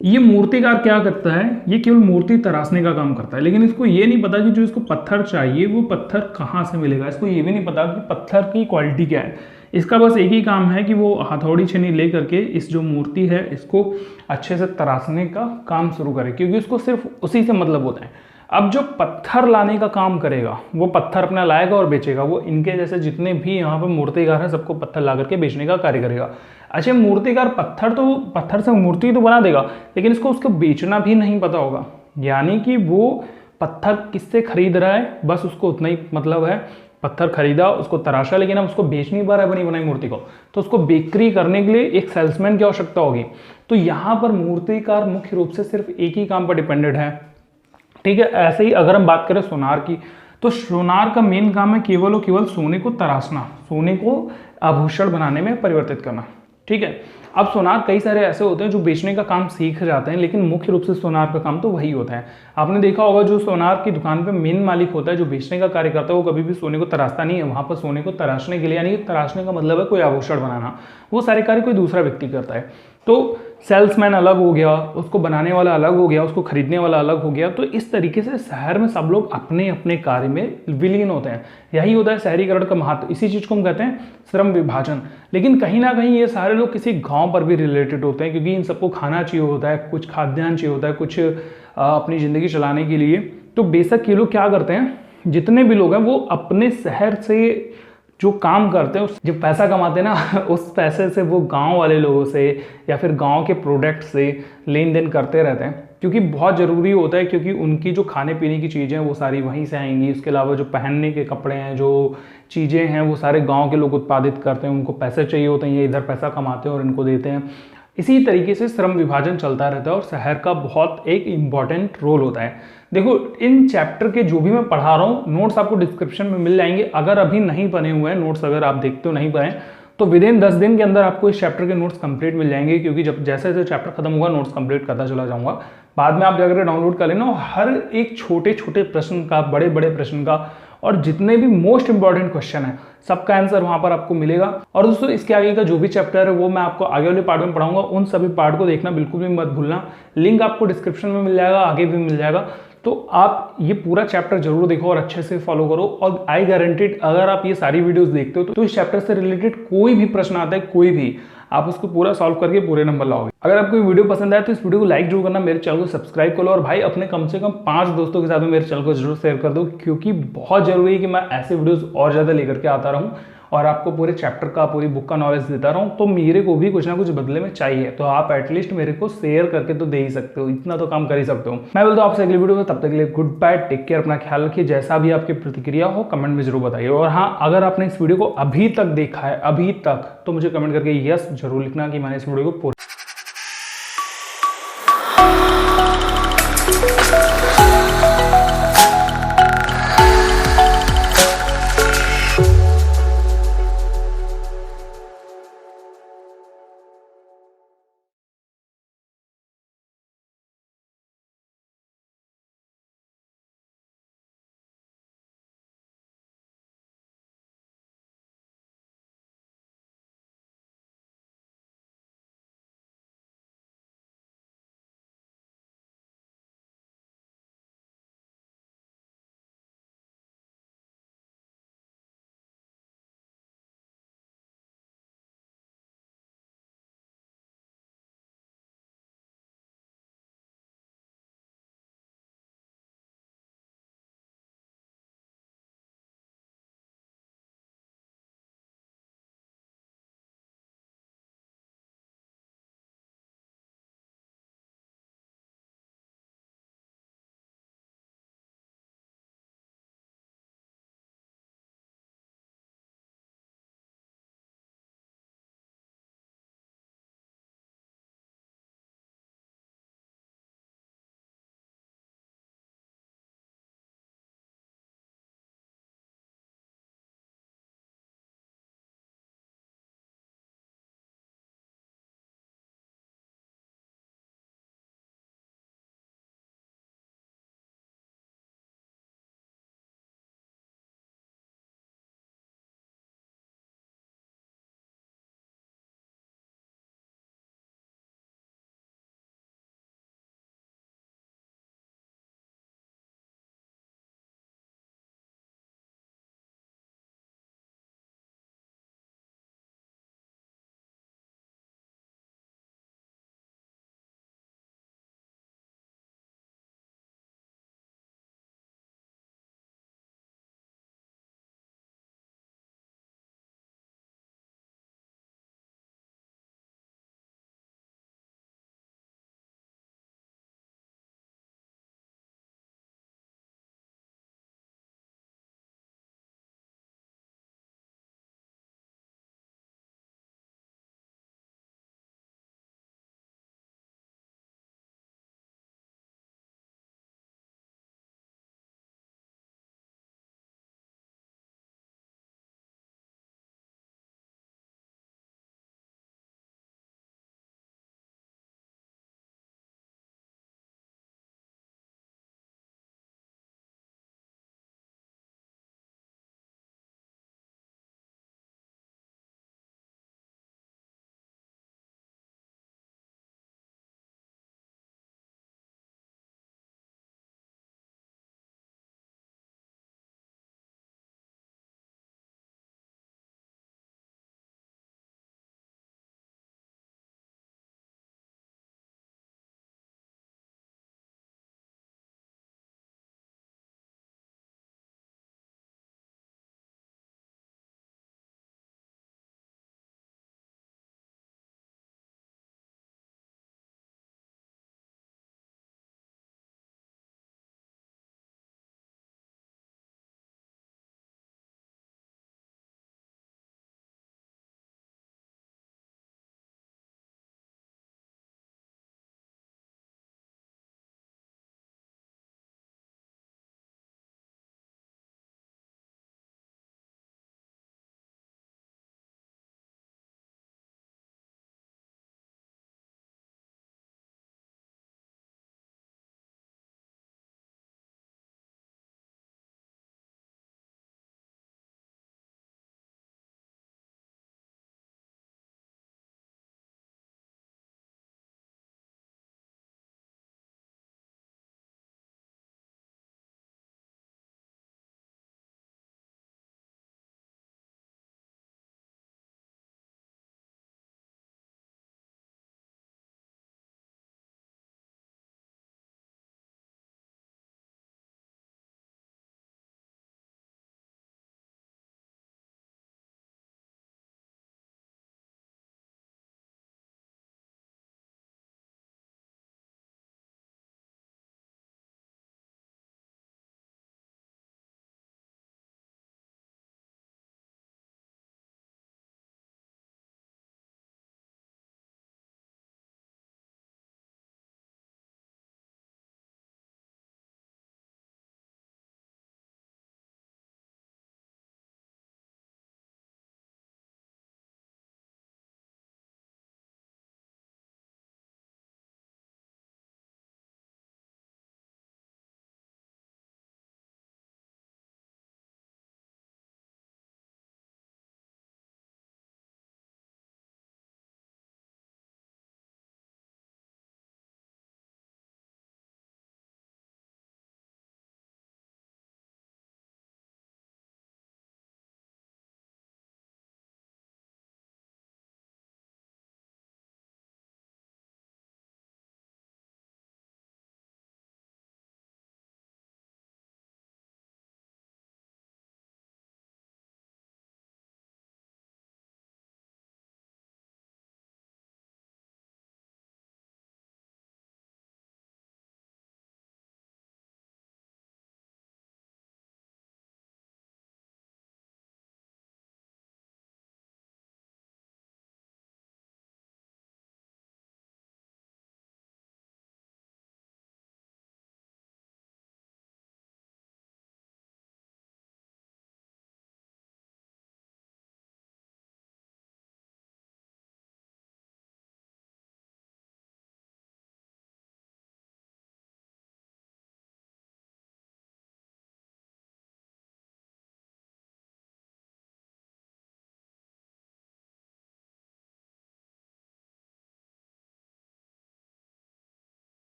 ये मूर्तिकार क्या करता है, ये केवल मूर्ति तराशने का काम करता है, लेकिन इसको ये नहीं पता कि जो इसको पत्थर चाहिए वो पत्थर कहाँ से मिलेगा। इसको ये भी नहीं पता कि पत्थर की क्वालिटी क्या है। इसका बस एक ही काम है कि वो हथौड़ी छेनी ले करके इस जो मूर्ति है इसको अच्छे से तराशने का काम शुरू करे, क्योंकि उसको सिर्फ उसी से मतलब होता है। अब जो पत्थर लाने का काम करेगा वो पत्थर अपना लाएगा और बेचेगा। वो इनके जैसे जितने भी यहाँ पे मूर्तिकार हैं सबको पत्थर ला करके बेचने का कार्य करेगा। अच्छा, मूर्तिकार पत्थर से मूर्ति तो बना देगा, लेकिन इसको उसको बेचना भी नहीं पता होगा। यानी कि वो पत्थर किससे खरीद रहा है, बस उसको उतना ही मतलब है, पत्थर खरीदा, उसको तराशा, लेकिन अब उसको बेच नहीं पा रहा है बनी बनाई मूर्ति को, तो उसको बिक्री करने के लिए एक सेल्समैन की आवश्यकता होगी। तो यहाँ पर मूर्तिकार मुख्य रूप से सिर्फ एक ही काम पर डिपेंडेड है। ठीक है। ऐसे ही अगर हम बात करें सोनार की, तो सोनार का मेन काम है केवल और केवल सोने को तराशना, सोने को आभूषण बनाने में परिवर्तित करना। ठीक है। अब सोनार कई सारे ऐसे होते हैं जो बेचने का काम सीख जाते हैं, लेकिन मुख्य रूप से सोनार का काम तो वही होता है। आपने देखा होगा जो सोनार की दुकान पे मेन मालिक होता है, जो बेचने का कार्य करता है, वो कभी भी सोने को तराशता नहीं है। वहां पर सोने को तराशने के लिए, यानी कि तराशने का मतलब है कोई आभूषण बनाना, वो सारे कार्य कोई दूसरा व्यक्ति करता है। तो सेल्समैन अलग हो गया, उसको बनाने वाला अलग हो गया, उसको खरीदने वाला अलग हो गया। तो इस तरीके से शहर में सब लोग अपने अपने कार्य में विलीन होते हैं। यही होता है शहरीकरण का महत्व। इसी चीज को हम कहते हैं श्रम विभाजन। लेकिन कहीं ना कहीं ये सारे लोग किसी गांव पर भी रिलेटेड होते हैं, क्योंकि इन सबको खाना चाहिए होता है, कुछ खाद्यान्न चाहिए होता है, कुछ अपनी जिंदगी चलाने के लिए। तो बेशक ये लोग क्या करते हैं, जितने भी लोग हैं वो अपने शहर से जो काम करते हैं, जो पैसा कमाते हैं ना, उस पैसे से वो गांव वाले लोगों से या फिर गांव के प्रोडक्ट से लेन देन करते रहते हैं, क्योंकि बहुत ज़रूरी होता है, क्योंकि उनकी जो खाने पीने की चीज़ें हैं वो सारी वहीं से आएंगी। इसके अलावा जो पहनने के कपड़े हैं, जो चीज़ें हैं, वो सारे गांव के लोग उत्पादित करते हैं। उनको पैसे चाहिए होते हैं, ये इधर पैसा कमाते हैं और इनको देते हैं। इसी तरीके से श्रम विभाजन चलता रहता है और शहर का बहुत एक इम्पॉर्टेंट रोल होता है। देखो इन चैप्टर के जो भी मैं पढ़ा रहा हूँ, नोट्स आपको डिस्क्रिप्शन में मिल जाएंगे। अगर अभी नहीं बने हुए हैं नोट्स, अगर आप देखते हो नहीं बने, तो विद इन 10 दिन के अंदर आपको इस चैप्टर के नोट्स कंप्लीट मिल जाएंगे, क्योंकि जब जैसे जैसे चैप्टर खत्म होगा नोट्स कंप्लीट करता चला जाऊंगा। बाद में आप जाकर डाउनलोड कर लेना, और हर एक छोटे छोटे प्रश्न का, बड़े बड़े प्रश्न का, और जितने भी मोस्ट इंपॉर्टेंट क्वेश्चन है सबका आंसर वहां पर आपको मिलेगा। और दोस्तों इसके आगे का जो भी चैप्टर है वो मैं आपको आगे वाले पार्ट में पढ़ाऊंगा। उन सभी पार्ट को देखना बिल्कुल भी मत भूलना। लिंक आपको डिस्क्रिप्शन में मिल जाएगा, आगे भी मिल जाएगा। तो आप ये पूरा चैप्टर जरूर देखो और अच्छे से फॉलो करो। और आई गारंटीड अगर आप ये सारी वीडियोस देखते हो तो इस चैप्टर से रिलेटेड कोई भी प्रश्न आता है, कोई भी, आप उसको पूरा सॉल्व करके पूरे नंबर लाओगे। अगर आपको वीडियो पसंद आए तो इस वीडियो को लाइक जरूर करना, मेरे चैनल को सब्सक्राइब कर लो, और भाई अपने कम से कम 5 दोस्तों के साथ में मेरे चैनल को जरूर शेयर कर दो, क्योंकि बहुत जरूरी है कि मैं ऐसे वीडियोस और ज़्यादा लेकर के आता रहूँ और आपको पूरे चैप्टर का, पूरी बुक का नॉलेज देता रहूँ। तो मेरे को भी कुछ ना कुछ बदले में चाहिए, तो आप एटलीस्ट मेरे को शेयर करके तो दे ही सकते हो, इतना तो काम कर ही सकते हो। मैं बोलता हूँ आपसे अगली वीडियो में, तब तक के लिए गुड बाय, टेक केयर, अपना ख्याल रखिए। जैसा भी आपकी प्रतिक्रिया हो कमेंट में जरूर बताइए। और हाँ, अगर आपने इस वीडियो को अभी तक देखा है, अभी तक, तो मुझे कमेंट करके यस जरूर लिखना कि मैंने इस वीडियो को पूरा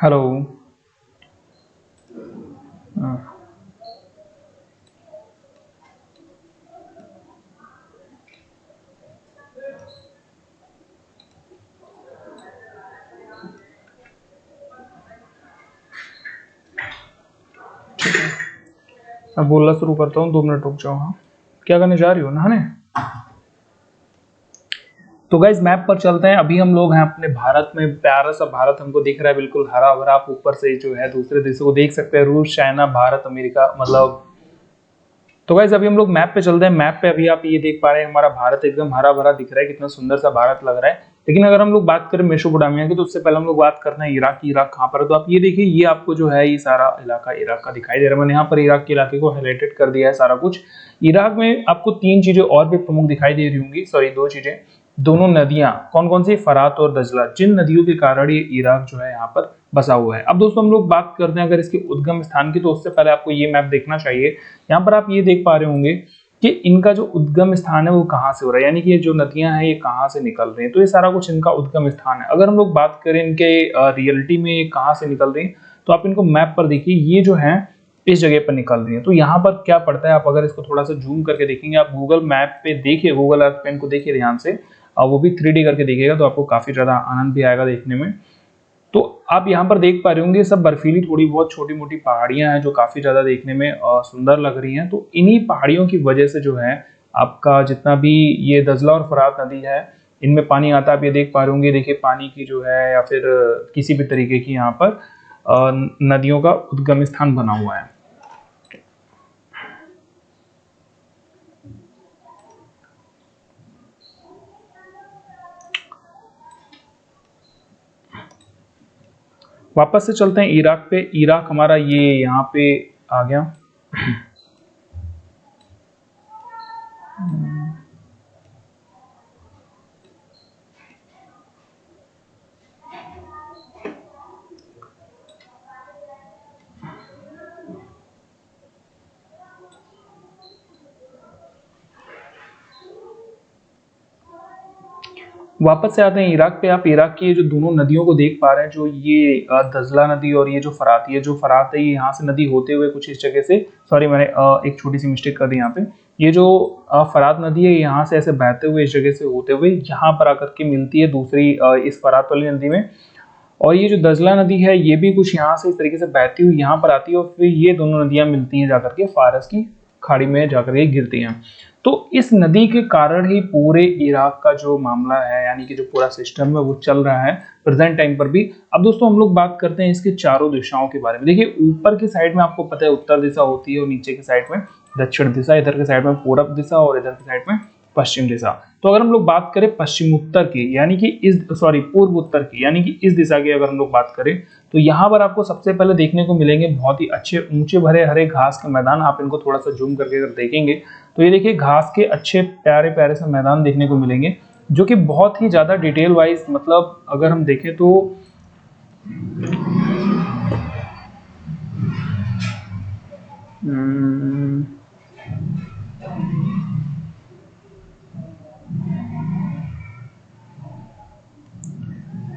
हेलो। हाँ। मैं बोलना शुरू करता हूँ, 2 मिनट रुक जाओ। हाँ, क्या करने जा रही हो? नहाने? तो गाइज मैप पर चलते हैं। अभी हम लोग हैं अपने भारत में। प्यारा सा भारत हमको दिख रहा है, बिल्कुल हरा भरा। आप ऊपर से जो है दूसरे देशों को देख सकते हैं, रूस, चाइना, भारत, अमेरिका, मतलब। तो गाइज अभी हम लोग मैप पे चलते हैं। मैप पे अभी आप ये देख पा रहे हैं, हमारा भारत एकदम हरा भरा दिख रहा है, कितना सुंदर सा भारत लग रहा है। लेकिन अगर हम लोग बात करें मेसोपोटामिया की, तो उससे पहले हम लोग बात करते हैं इराक की। इराक कहाँ पर है? तो आप ये देखिए, ये आपको जो है ये सारा इलाका इराक का दिखाई दे रहा है। मैंने यहाँ पर इराक के इलाके को हाईलाइटेड कर दिया है सारा कुछ। इराक में आपको 3 चीजें और भी प्रमुख दिखाई दे रही होंगी, सॉरी 2 चीजें। दोनों नदियां कौन कौन सी? फरात और दजला, जिन नदियों के कारण ये इराक जो है यहाँ पर बसा हुआ है। अब दोस्तों हम लोग बात करते हैं अगर इसके उद्गम स्थान की, तो उससे पहले आपको ये मैप देखना चाहिए। यहाँ पर आप ये देख पा रहे होंगे कि इनका जो उद्गम स्थान है वो कहाँ से हो रहा है, यानी कि ये जो नदियां हैं ये कहाँ से निकल रही हैं। तो ये सारा कुछ इनका उद्गम स्थान है। अगर हम लोग बात करें इनके रियलिटी में ये कहाँ से निकल रही है, तो आप इनको मैप पर देखिए, ये जो है इस जगह पर निकल रही है। तो यहाँ पर क्या पड़ता है, आप अगर इसको थोड़ा सा जूम करके देखेंगे, आप गूगल मैप पे देखिए, गूगल अर्थ पे इनको देखिए ध्यान से, और वो भी 3D करके देखिएगा, तो आपको काफी ज्यादा आनंद भी आएगा देखने में। तो आप यहाँ पर देख पा रहे होंगे सब बर्फीली थोड़ी बहुत छोटी मोटी पहाड़ियां हैं जो काफी ज्यादा देखने में सुंदर लग रही हैं। तो इन्हीं पहाड़ियों की वजह से जो है आपका जितना भी ये दजला और फरात नदी है, इनमें पानी आता है। आप ये देख पा रहे होंगे, देखिए पानी की जो है या फिर किसी भी तरीके की यहाँ पर नदियों का उद्गम स्थान बना हुआ है। वापस से चलते हैं इराक पे। इराक हमारा ये यहाँ पे आ गया। वापस से आते हैं इराक पे। आप इराक की जो दोनों नदियों को देख पा रहे हैं, जो ये दजला नदी और ये जो फरात, ये जो फरात है ये यहाँ से नदी होते हुए कुछ इस जगह से, सॉरी मैंने एक छोटी सी मिस्टेक कर दी यहाँ पे। ये जो फरात नदी है यहाँ से ऐसे बहते हुए इस जगह से होते हुए यहाँ पर आकर के मिलती है दूसरी इस फरात वाली नदी में। और ये जो दजला नदी है ये भी कुछ यहाँ से इस तरीके से बहती हुई यहाँ पर आती है, और फिर ये दोनों नदियां मिलती हैं जाकर के फारस की खाड़ी में जाकर के गिरती हैं। तो इस नदी के कारण ही पूरे इराक का जो मामला है, यानी कि जो पूरा सिस्टम है वो चल रहा है प्रेजेंट टाइम पर भी। अब दोस्तों हम लोग बात करते हैं इसके चारों दिशाओं के बारे में। देखिए ऊपर की साइड में आपको पता है उत्तर दिशा होती है, और नीचे की साइड में दक्षिण दिशा, इधर के साइड में पूरब दिशा, और इधर की साइड में पश्चिम दिशा। तो अगर हम लोग बात करें पश्चिम उत्तर की, यानी कि इस पूर्व उत्तर की, यानी कि इस दिशा की अगर हम लोग बात करें, तो यहाँ पर आपको सबसे पहले देखने को मिलेंगे बहुत ही अच्छे ऊंचे भरे हरे घास के मैदान। आप इनको थोड़ा सा जूम करके अगर देखेंगे तो ये देखिए घास के अच्छे प्यारे प्यारे से मैदान देखने को मिलेंगे, जो कि बहुत ही ज्यादा डिटेल वाइज, मतलब अगर हम देखें तो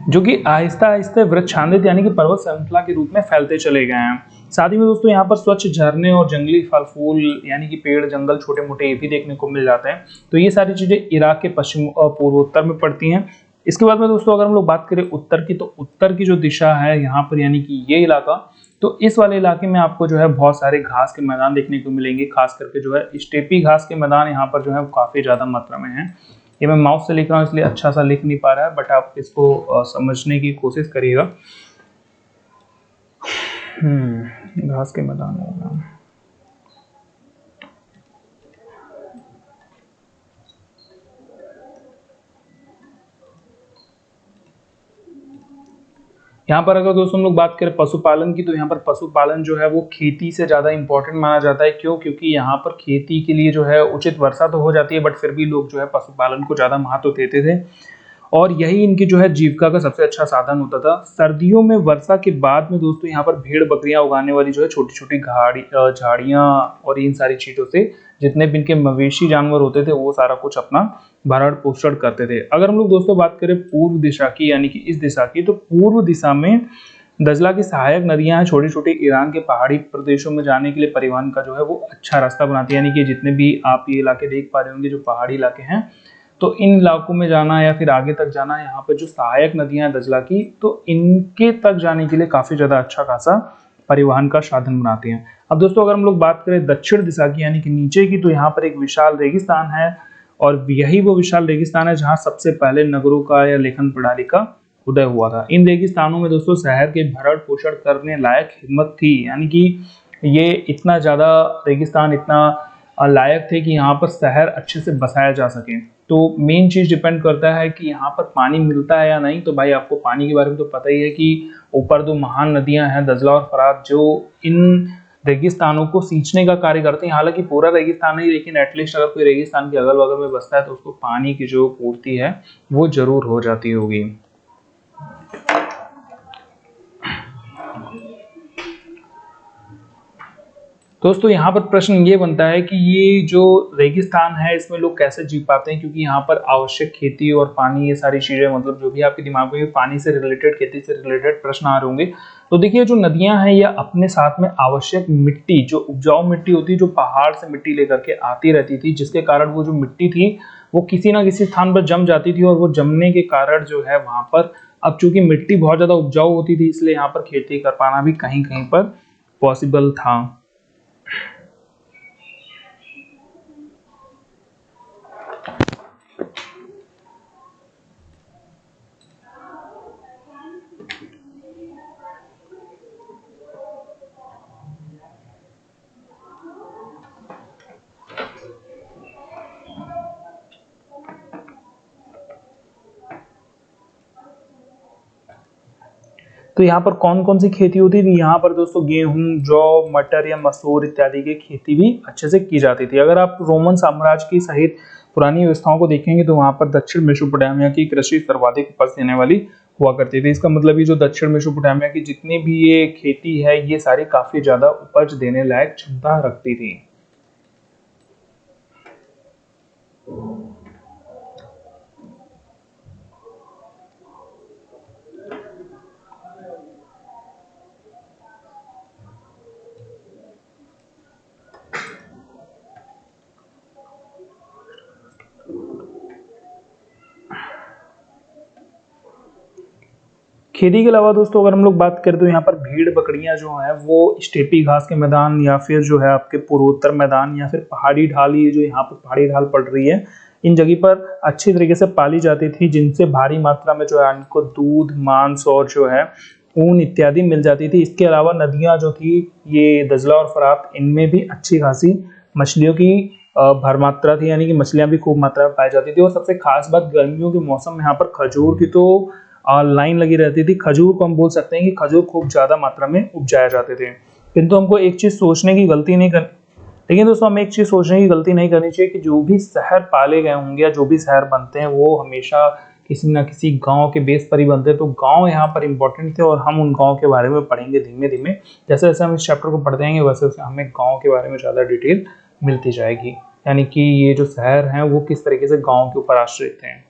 जो कि आहिस्ता आहिस्ता वृक्षांदित यानी कि पर्वत श्रृंखला के रूप में फैलते चले गए हैं। साथ ही में दोस्तों यहाँ पर स्वच्छ झरने और जंगली फल फूल यानी कि पेड़ जंगल छोटे मोटे ये भी देखने को मिल जाते हैं। तो ये सारी चीजें इराक के पश्चिम और पूर्वोत्तर में पड़ती हैं। इसके बाद में दोस्तों अगर हम लोग बात करें उत्तर की, तो उत्तर की जो दिशा है यहाँ पर यानी कि ये इलाका, तो इस वाले इलाके में आपको जो है बहुत सारे घास के मैदान देखने को मिलेंगे। खास करके जो है स्टेपी घास के मैदान यहाँ पर जो है काफी ज्यादा मात्रा में है। ये मैं माउस से लिख रहा हूँ इसलिए अच्छा सा लिख नहीं पा रहा है, बट आप इसको समझने की कोशिश करिएगा। घास के मैदान होगा। यहाँ पर अगर दोस्तों हम लोग बात करें पशुपालन की, तो यहाँ पर पशुपालन जो है वो खेती से ज़्यादा इंपॉर्टेंट माना जाता है। क्यों? क्योंकि यहाँ पर खेती के लिए जो है उचित वर्षा तो हो जाती है, बट फिर भी लोग जो है पशुपालन को ज़्यादा महत्व देते थे, और यही इनकी जो है जीविका का सबसे अच्छा साधन होता था। सर्दियों में वर्षा के बाद में दोस्तों यहाँ पर भेड़ बकरियां उगाने वाली जो है छोटी छोटी झाड़ियाँ और इन सारी चीज़ों से जितने भी इनके मवेशी जानवर होते थे वो सारा कुछ अपना भरण पोषण करते थे। अगर हम लोग दोस्तों बात करें पूर्व दिशा की, यानी कि इस दिशा की, तो पूर्व दिशा में दजला की सहायक नदियां हैं छोटी छोटी, ईरान के पहाड़ी प्रदेशों में जाने के लिए परिवहन का जो है वो अच्छा रास्ता बनाती है। यानी कि जितने भी आप ये इलाके देख पा रहे होंगे जो पहाड़ी इलाके हैं, तो इन इलाकों में जाना या फिर आगे तक जाना, यहाँ पर जो सहायक नदियां हैं दजला की, तो इनके तक जाने के लिए काफी ज्यादा अच्छा खासा परिवहन का साधन बनाती हैं। अब दोस्तों अगर हम लोग बात करें दक्षिण दिशा की यानी कि नीचे की, तो यहाँ पर एक विशाल रेगिस्तान है और यही वो विशाल रेगिस्तान है जहाँ सबसे पहले नगरों का या लेखन प्रणाली का उदय हुआ था। इन रेगिस्तानों में दोस्तों शहर के भरण पोषण करने लायक हिम्मत थी, यानी कि ये इतना ज्यादा रेगिस्तान इतना लायक थे कि यहाँ पर शहर अच्छे से बसाया जा सके। तो मेन चीज डिपेंड करता है कि यहाँ पर पानी मिलता है या नहीं। तो भाई आपको पानी के बारे में तो पता ही है कि ऊपर दो महान नदियां हैं दजला और फरात, जो इन रेगिस्तानों को सींचने का कार्य करते हैं। हालांकि पूरा रेगिस्तान नहीं, लेकिन एटलीस्ट अगर कोई रेगिस्तान के अगल बगल में बसता है तो उसको पानी की जो पूर्ति है वो जरूर हो जाती होगी। दोस्तों यहाँ पर प्रश्न ये बनता है कि ये जो रेगिस्तान है इसमें लोग कैसे जी पाते हैं, क्योंकि यहाँ पर आवश्यक खेती और पानी ये सारी चीजें, मतलब जो भी आपके दिमाग में पानी से रिलेटेड, खेती से रिलेटेड प्रश्न आ रहे होंगे। तो देखिए जो नदियां हैं ये अपने साथ में आवश्यक मिट्टी, जो उपजाऊ मिट्टी होती है, जो पहाड़ से मिट्टी लेकर के आती रहती थी, जिसके कारण वो जो मिट्टी थी वो किसी ना किसी स्थान पर जम जाती थी और वो जमने के कारण जो है वहां पर, अब चूंकि मिट्टी बहुत ज्यादा उपजाऊ होती थी इसलिए यहाँ पर खेती कर पाना भी कहीं कहीं पर पॉसिबल था। तो यहाँ पर कौन कौन सी खेती होती थी, यहाँ पर दोस्तों गेहूं, जौ, मटर या मसूर इत्यादि की खेती भी अच्छे से की जाती थी। अगर आप रोमन साम्राज्य की सहित पुरानी व्यवस्थाओं को देखेंगे तो वहां पर दक्षिण मेसोपोटामिया की कृषि सर्वाधिक उपज देने वाली हुआ करती थी। इसका मतलब ये जो दक्षिण मेसोपोटामिया की जितनी भी ये खेती है ये सारी काफी ज्यादा उपज देने लायक क्षमता रखती थी। खेती के अलावा दोस्तों अगर हम लोग बात करें तो यहाँ पर भेड़ बकरियां जो हैं वो स्टेपी घास के मैदान या फिर जो है आपके पूर्वोत्तर मैदान या फिर पहाड़ी ढाल, ये जो यहाँ पर पहाड़ी ढाल पड़ रही है, इन जगह पर अच्छी तरीके से पाली जाती थी, जिनसे भारी मात्रा में जो है इनको दूध, मांस और जो है ऊन इत्यादि मिल जाती थी। इसके अलावा नदियां जो थी ये दजला और फरात, इनमें भी अच्छी खासी मछलियों की भर मात्रा थी, यानी कि मछलियां भी खूब मात्रा में पाई जाती थी। और सबसे खास बात गर्मियों के मौसम में यहाँ पर खजूर की तो लाइन लगी रहती थी। खजूर को हम बोल सकते हैं कि खजूर खूब ज्यादा मात्रा में उपजाए जाते थे। किंतु हमको एक चीज सोचने की गलती नहीं करनी, लेकिन दोस्तों हमें एक चीज सोचने की गलती नहीं करनी चाहिए कि जो भी शहर पाले गए होंगे या जो भी शहर बनते हैं वो हमेशा किसी ना किसी गांव के बेस पर ही बनते हैं। तो गांव यहाँ पर इंपॉर्टेंट थे और हम उन गांव के बारे में पढ़ेंगे धीमे धीमे। जैसे जैसे हम इस चैप्टर को पढ़ते जाएंगे वैसे वैसे हमें गांव के बारे में ज़्यादा डिटेल मिलती जाएगी, यानी कि ये जो शहर हैं वो किस तरीके से गांव के ऊपर आश्रित हैं।